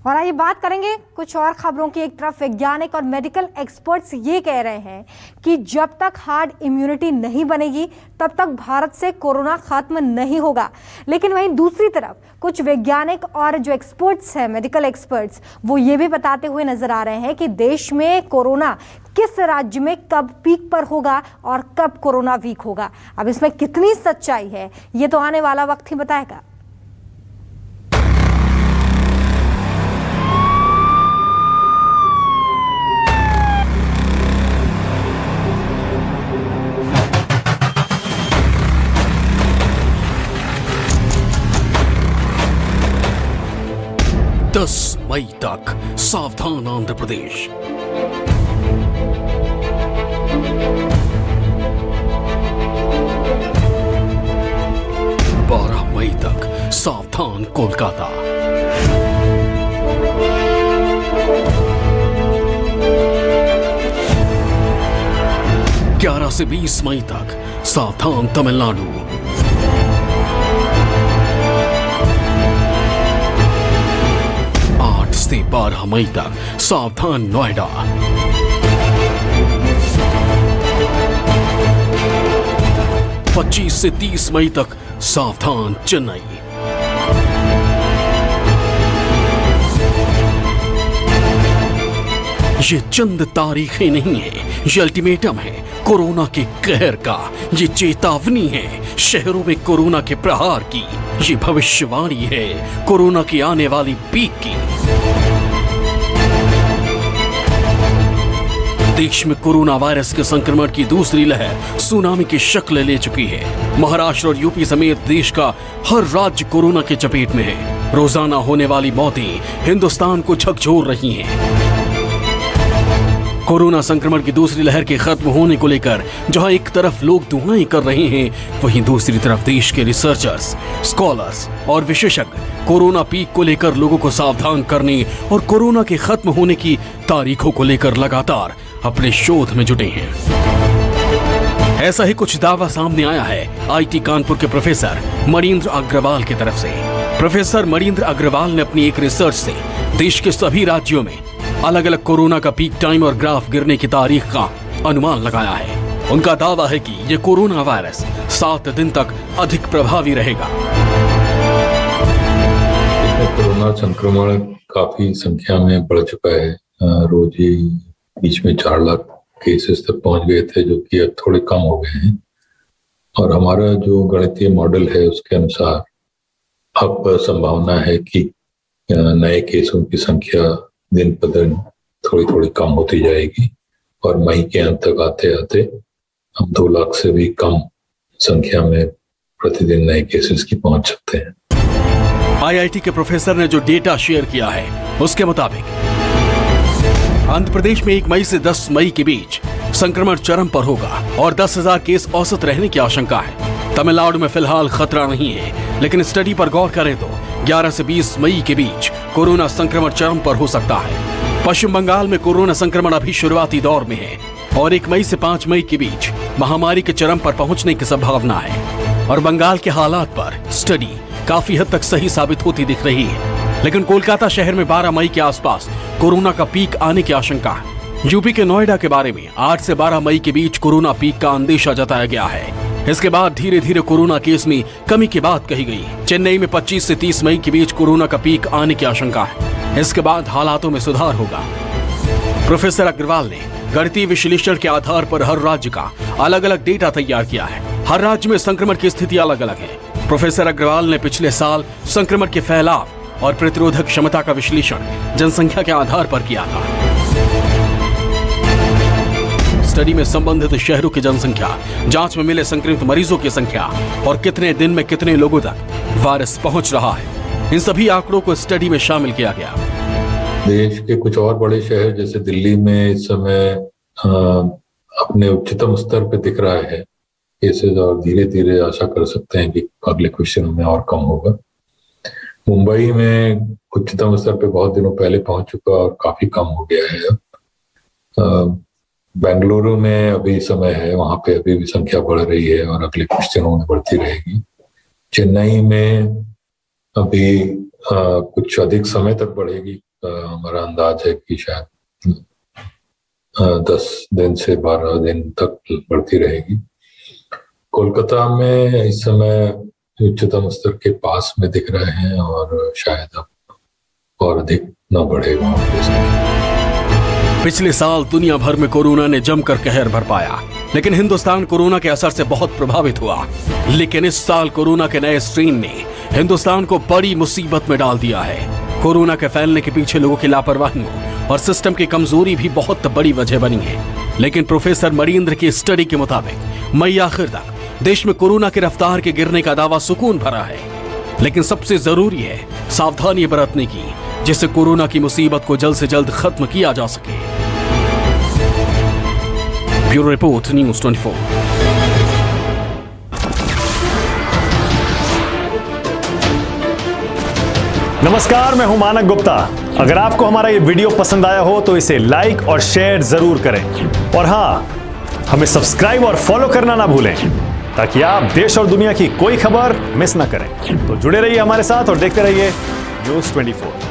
और आइए बात करेंगे कुछ और खबरों की। एक तरफ वैज्ञानिक और मेडिकल एक्सपर्ट्स ये कह रहे हैं कि जब तक हार्ड इम्यूनिटी नहीं बनेगी तब तक भारत से कोरोना खत्म नहीं होगा, लेकिन वहीं दूसरी तरफ कुछ वैज्ञानिक और जो एक्सपर्ट्स हैं, मेडिकल एक्सपर्ट्स, वो ये भी बताते हुए नजर आ रहे हैं कि देश में कोरोना किस राज्य में कब पीक पर होगा और कब कोरोना वीक होगा। अब इसमें कितनी सच्चाई है ये तो आने वाला वक्त ही बताएगा। मई तक सावधान आंध्र प्रदेश। 12 मई तक सावधान कोलकाता। 11 से 20 मई तक सावधान तमिलनाडु। 8 से 12 मई तक सावधान नोएडा। 25 से 30 मई तक सावधान चेन्नई। ये चंद तारीखें नहीं है, ये अल्टीमेटम है कोरोना के कहर का। ये चेतावनी है शहरों में कोरोना के प्रहार की। ये भविष्यवाणी है कोरोना की आने वाली पीक की। देश में कोरोना वायरस के संक्रमण की दूसरी लहर सुनामी की शक्ल ले चुकी है। महाराष्ट्र और यूपी समेत देश का हर राज्य कोरोना के चपेट में है। रोजाना होने वाली मौतें हिंदुस्तान को झकझोर रही हैं। कोरोना संक्रमण की दूसरी लहर के खत्म होने को लेकर जहां एक तरफ लोग दुआएं कर रहे हैं, वहीं दूसरी तरफ देश के रिसर्चर्स, स्कॉलर्स और विशेषज्ञ कोरोना पीक को लेकर लोगों को सावधान करने और कोरोना के खत्म होने की तारीखों को लेकर लगातार अपने शोध में जुटे हैं। ऐसा ही कुछ दावा सामने आया है आईटी कानपुर के प्रोफेसर मणींद्र अग्रवाल की तरफ से। प्रोफेसर मणींद्र अग्रवाल ने अपनी एक रिसर्च से देश के सभी राज्यों में अलग अलग कोरोना का पीक टाइम और ग्राफ गिरने की तारीख का अनुमान लगाया है। उनका दावा है कि यह कोरोना वायरस 7 दिन तक अधिक प्रभावी रहेगा। कोरोना संक्रमण काफी संख्या में बढ़ चुका है। रोज ही बीच में 4 लाख केसेस तक पहुंच गए थे, जो कि अब थोड़े कम हो गए हैं। और हमारा जो गणितीय मॉडल है उसके अनुसार अब संभावना है कि नए केसों की संख्या दिन पर दिन थोड़ी थोड़ी कम होती जाएगी और मई के अंत तक आते आते हम 2 लाख से भी कम संख्या में प्रतिदिन नए केसेस की पहुंच सकते हैं। आईआईटी के प्रोफेसर ने जो डेटा शेयर किया है उसके मुताबिक आंध्र प्रदेश में 1 मई से 10 मई के बीच संक्रमण चरम पर होगा और 10,000 केस औसत रहने की आशंका है। तमिलनाडु में फिलहाल खतरा नहीं है, लेकिन स्टडी पर गौर करें तो 11 से 20 मई के बीच कोरोना संक्रमण चरम पर हो सकता है। पश्चिम बंगाल में कोरोना संक्रमण अभी शुरुआती दौर में है और 1 मई से 5 मई के बीच महामारी के चरम पर पहुंचने की संभावना है। और बंगाल के हालात पर स्टडी काफी हद तक सही साबित होती दिख रही है। लेकिन कोलकाता शहर में 12 मई के आसपास कोरोना का पीक आने की आशंका है। यूपी के नोएडा के बारे में 8 से 12 मई के बीच कोरोना पीक का अंदेशा जताया गया है। इसके बाद धीरे धीरे कोरोना केस में कमी की बात कही गई। चेन्नई में 25 से 30 मई के बीच कोरोना का पीक आने की आशंका है। इसके बाद हालातों में सुधार होगा। प्रोफेसर अग्रवाल ने गणितीय विश्लेषण के आधार पर हर राज्य का अलग अलग डेटा तैयार किया है। हर राज्य में संक्रमण की स्थिति अलग अलग है। प्रोफेसर अग्रवाल ने पिछले साल संक्रमण के फैलाव और प्रतिरोधक क्षमता का विश्लेषण जनसंख्या के आधार पर किया था। स्टडी में संबंधित शहरों की जनसंख्या, जांच में मिले संक्रमित मरीजों की संख्या और कितने दिन में कितने लोगों तक वायरस पहुंच रहा है, इन सभी आंकड़ों को स्टडी में शामिल किया गया। देश के कुछ और बड़े शहर जैसे दिल्ली में इस समय अपने उच्चतम स्तर पर दिख रहा है केसेस, और धीरे धीरे आशा कर सकते हैं कि अगले कुछ दिनों में और कम होगा। मुंबई में उच्चतम स्तर पे बहुत दिनों पहले पहुंच चुका और काफी कम हो गया है। बेंगलुरु में अभी समय है, वहां पे अभी भी संख्या बढ़ रही है और अगले कुछ दिनों में बढ़ती रहेगी। चेन्नई में अभी कुछ अधिक समय तक बढ़ेगी, हमारा अंदाज है कि शायद 10 दिन से 12 दिन तक बढ़ती रहेगी। कोलकाता में इस समय उच्चतम स्तर के पास में दिख रहे हैं और शायद अब और अधिक न बढ़ेगा। पिछले साल दुनिया भर में कोरोना ने जमकर कहर बरपाया, लेकिन हिंदुस्तान कोरोना के असर से बहुत प्रभावित हुआ। लेकिन इस साल कोरोना के नए स्ट्रेन ने हिंदुस्तान को बड़ी मुसीबत में डाल दिया है। कोरोना के फैलने के पीछे लोगों की लापरवाहियों और सिस्टम की कमजोरी भी बहुत बड़ी वजह बनी है। लेकिन प्रोफेसर मणिन्द्र की स्टडी के मुताबिक मई आखिर तक देश में कोरोना की रफ्तार के गिरने का दावा सुकून भरा है। लेकिन सबसे जरूरी है सावधानी बरतने की, जिससे कोरोना की मुसीबत को जल्द से जल्द खत्म किया जा सके। Bureau report, news 24। नमस्कार, मैं हूं मानक गुप्ता। अगर आपको हमारा ये वीडियो पसंद आया हो तो इसे लाइक और शेयर जरूर करें, और हां, हमें सब्सक्राइब और फॉलो करना ना भूलें ताकि आप देश और दुनिया की कोई खबर मिस ना करें। तो जुड़े रहिए हमारे साथ और देखते रहिए न्यूज़ 24।